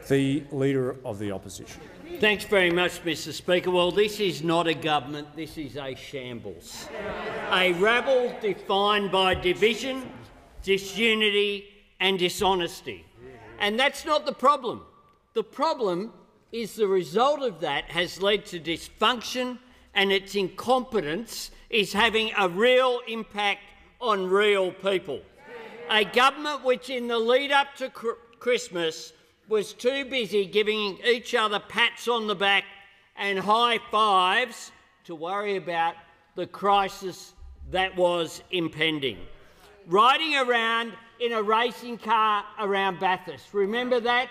The Leader of the Opposition. Thanks very much, Mr Speaker. Well, this is not a government, this is a shambles. A rabble defined by division, disunity and dishonesty. And that's not the problem. The problem is the result of that has led to dysfunction, and its incompetence is having a real impact on real people. A government which in the lead-up to Christmas was too busy giving each other pats on the back and high fives to worry about the crisis that was impending. Riding around in a racing car around Bathurst. Remember that?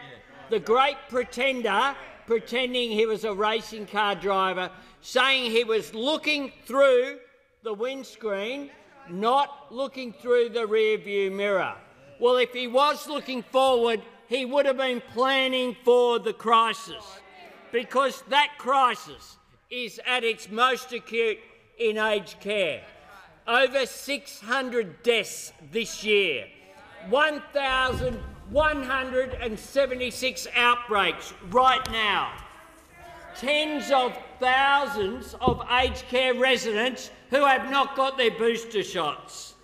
The great pretender pretending he was a racing car driver, saying he was looking through the windscreen, not looking through the rear-view mirror. Well, if he was looking forward, he would have been planning for the crisis, because that crisis is at its most acute in aged care. Over 600 deaths this year, 1,176 outbreaks right now, tens of thousands of aged care residents who have not got their booster shots.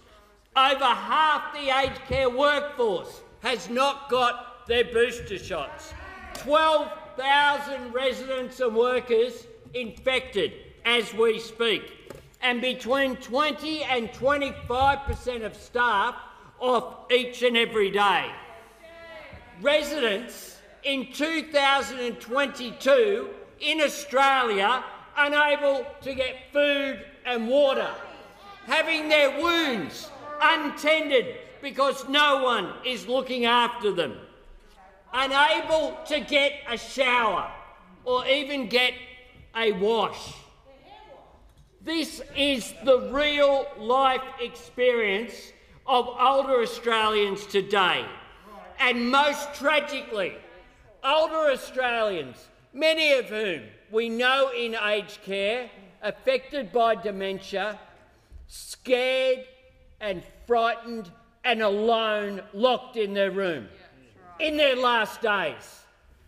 Over half the aged care workforce has not got their booster shots. 12,000 residents and workers infected as we speak, and between 20 and 25% of staff off each and every day. Residents in 2022 in Australia unable to get food and water, having their wounds untended because no one is looking after them, unable to get a shower or even get a wash. This is the real-life experience of older Australians today. And most tragically, older Australians, many of whom we know in aged care, affected by dementia, scared and frightened and alone, locked in their room in their last days,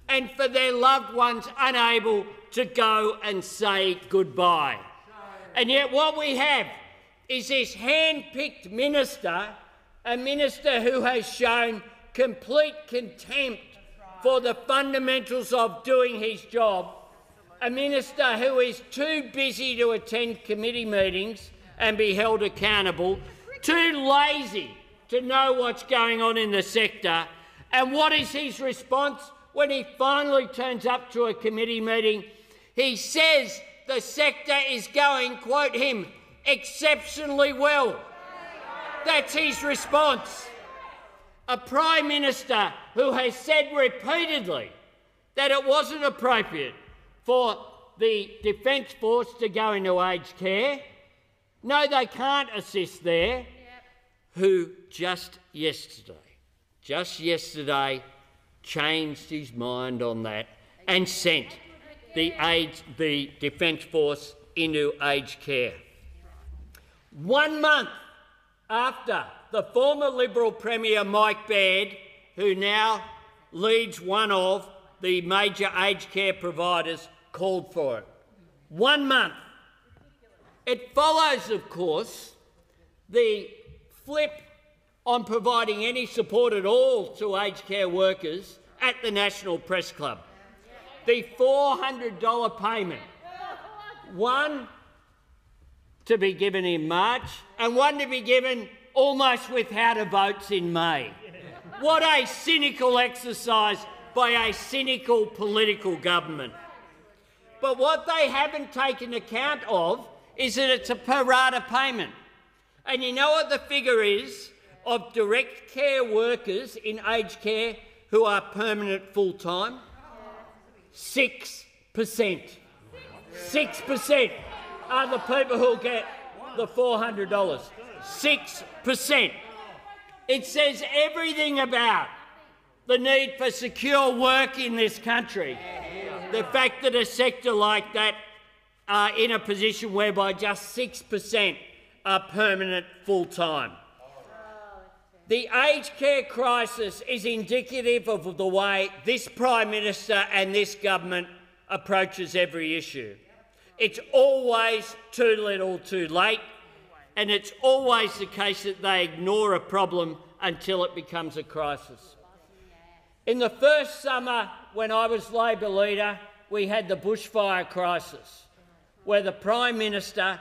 and for their loved ones unable to go and say goodbye. And yet what we have is this hand-picked minister, a minister who has shown complete contempt for the fundamentals of doing his job, a minister who is too busy to attend committee meetings and be held accountable, too lazy to know what's going on in the sector. And what is his response when he finally turns up to a committee meeting? He says the sector is going, quote him, exceptionally well. That's his response. A Prime Minister who has said repeatedly that it wasn't appropriate for the Defence Force to go into aged care. No, they can't assist there. Who just yesterday changed his mind on that and sent the Defence Force into aged care. 1 month after the former Liberal Premier Mike Baird, who now leads one of the major aged care providers, called for it. 1 month. It follows, of course, the flip on providing any support at all to aged care workers at the National Press Club. The $400 payment, one to be given in March and one to be given almost without a vote in May. What a cynical exercise by a cynical political government. But what they haven't taken account of is that it's a pro rata payment. And you know what the figure is of direct care workers in aged care who are permanent full-time? 6%. 6% are the people who get the $400. 6%. It says everything about the need for secure work in this country. The fact that a sector like that are in a position whereby just 6% are permanent full-time. The aged care crisis is indicative of the way this Prime Minister and this government approaches every issue. It's always too little too late, and it's always the case that they ignore a problem until it becomes a crisis. In the first summer when I was Labor leader, we had the bushfire crisis, where the Prime Minister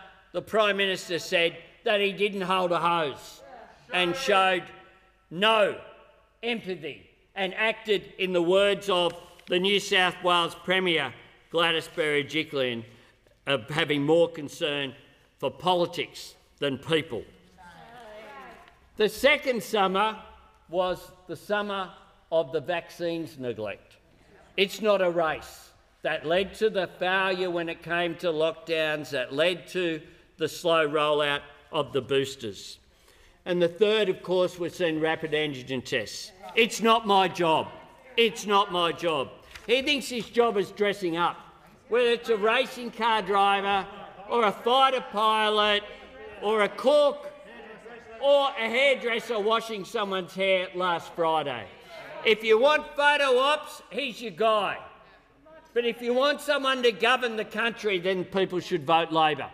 said that he didn't hold a hose and showed no empathy and acted, in the words of the New South Wales Premier, Gladys Berejiklian, of having more concern for politics than people. The second summer was the summer of the vaccines neglect. It's not a race. That led to the failure when it came to lockdowns, that led to the slow rollout of the boosters. And the third, of course, was in rapid antigen tests. It's not my job. It's not my job. He thinks his job is dressing up, whether it's a racing car driver or a fighter pilot or a cook or a hairdresser washing someone's hair last Friday. If you want photo ops, he's your guy. But if you want someone to govern the country, then people should vote Labor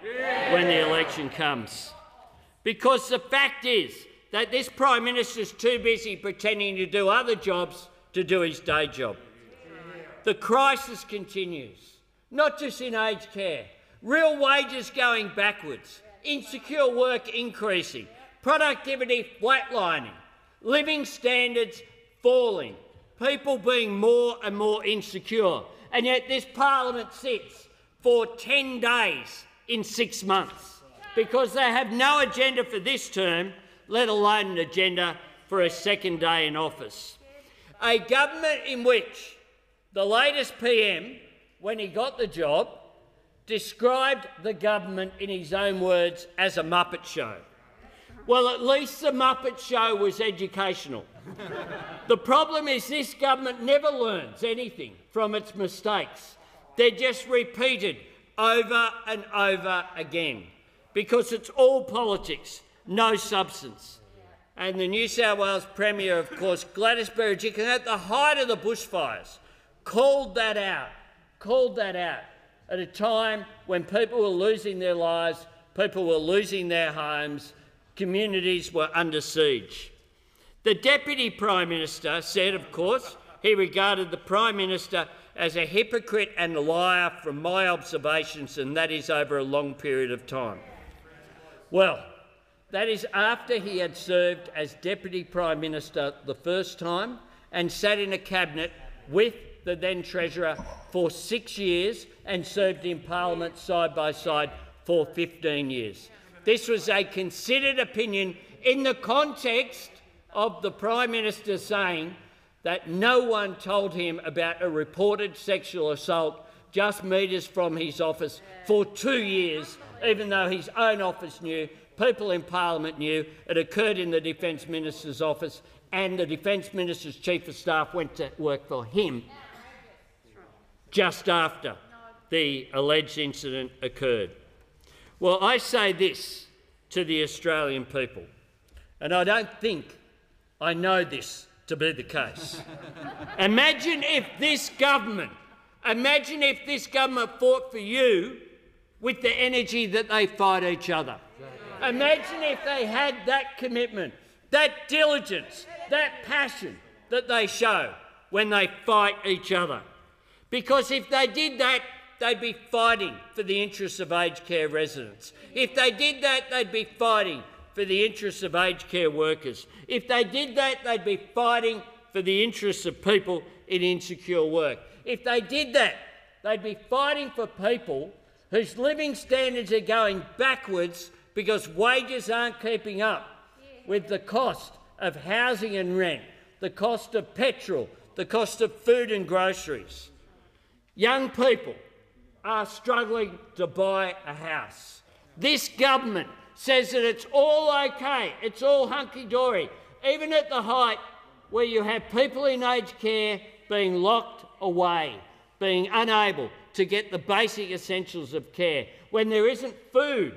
when the election comes. Because the fact is that this Prime Minister's too busy pretending to do other jobs to do his day job. The crisis continues, not just in aged care. Real wages going backwards, insecure work increasing, productivity flatlining, living standards falling, people being more and more insecure. And yet this parliament sits for 10 days in 6 months because they have no agenda for this term, let alone an agenda for a second day in office. A government in which the latest PM, when he got the job, described the government in his own words as a Muppet show. Well, at least the Muppet show was educational. The problem is this government never learns anything from its mistakes. They're just repeated over and over again because it's all politics, no substance. And the New South Wales Premier, of course, Gladys Berejiklian, at the height of the bushfires, called that out at a time when people were losing their lives, people were losing their homes, communities were under siege. The Deputy Prime Minister said, of course, he regarded the Prime Minister as a hypocrite and a liar from my observations, and that is over a long period of time. Well, that is after he had served as Deputy Prime Minister the first time and sat in a cabinet with the then Treasurer for 6 years and served in Parliament side by side for 15 years. This was a considered opinion in the context of the Prime Minister saying that no one told him about a reported sexual assault just metres from his office for 2 years, even though his own office knew, people in Parliament knew, it occurred in the Defence Minister's office, and the Defence Minister's Chief of Staff went to work for him just after the alleged incident occurred. Well, I say this to the Australian people, and I don't think I know this to be the case. Imagine if this government fought for you with the energy that they fight each other. Imagine if they had that commitment, that diligence, that passion that they show when they fight each other. Because if they did that, they'd be fighting for the interests of aged care residents. If they did that, they'd be fighting for the interests of aged care workers. If they did that, they'd be fighting for the interests of people in insecure work. If they did that, they'd be fighting for people whose living standards are going backwards because wages aren't keeping up with the cost of housing and rent, the cost of petrol, the cost of food and groceries. Young people are struggling to buy a house. This government says that it's all okay, it's all hunky-dory, even at the height where you have people in aged care being locked away, being unable to get the basic essentials of care, when there isn't food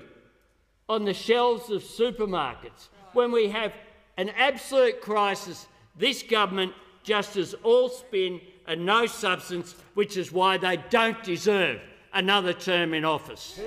on the shelves of supermarkets, when we have an absolute crisis, this government just is all spin and no substance, which is why they don't deserve another term in office.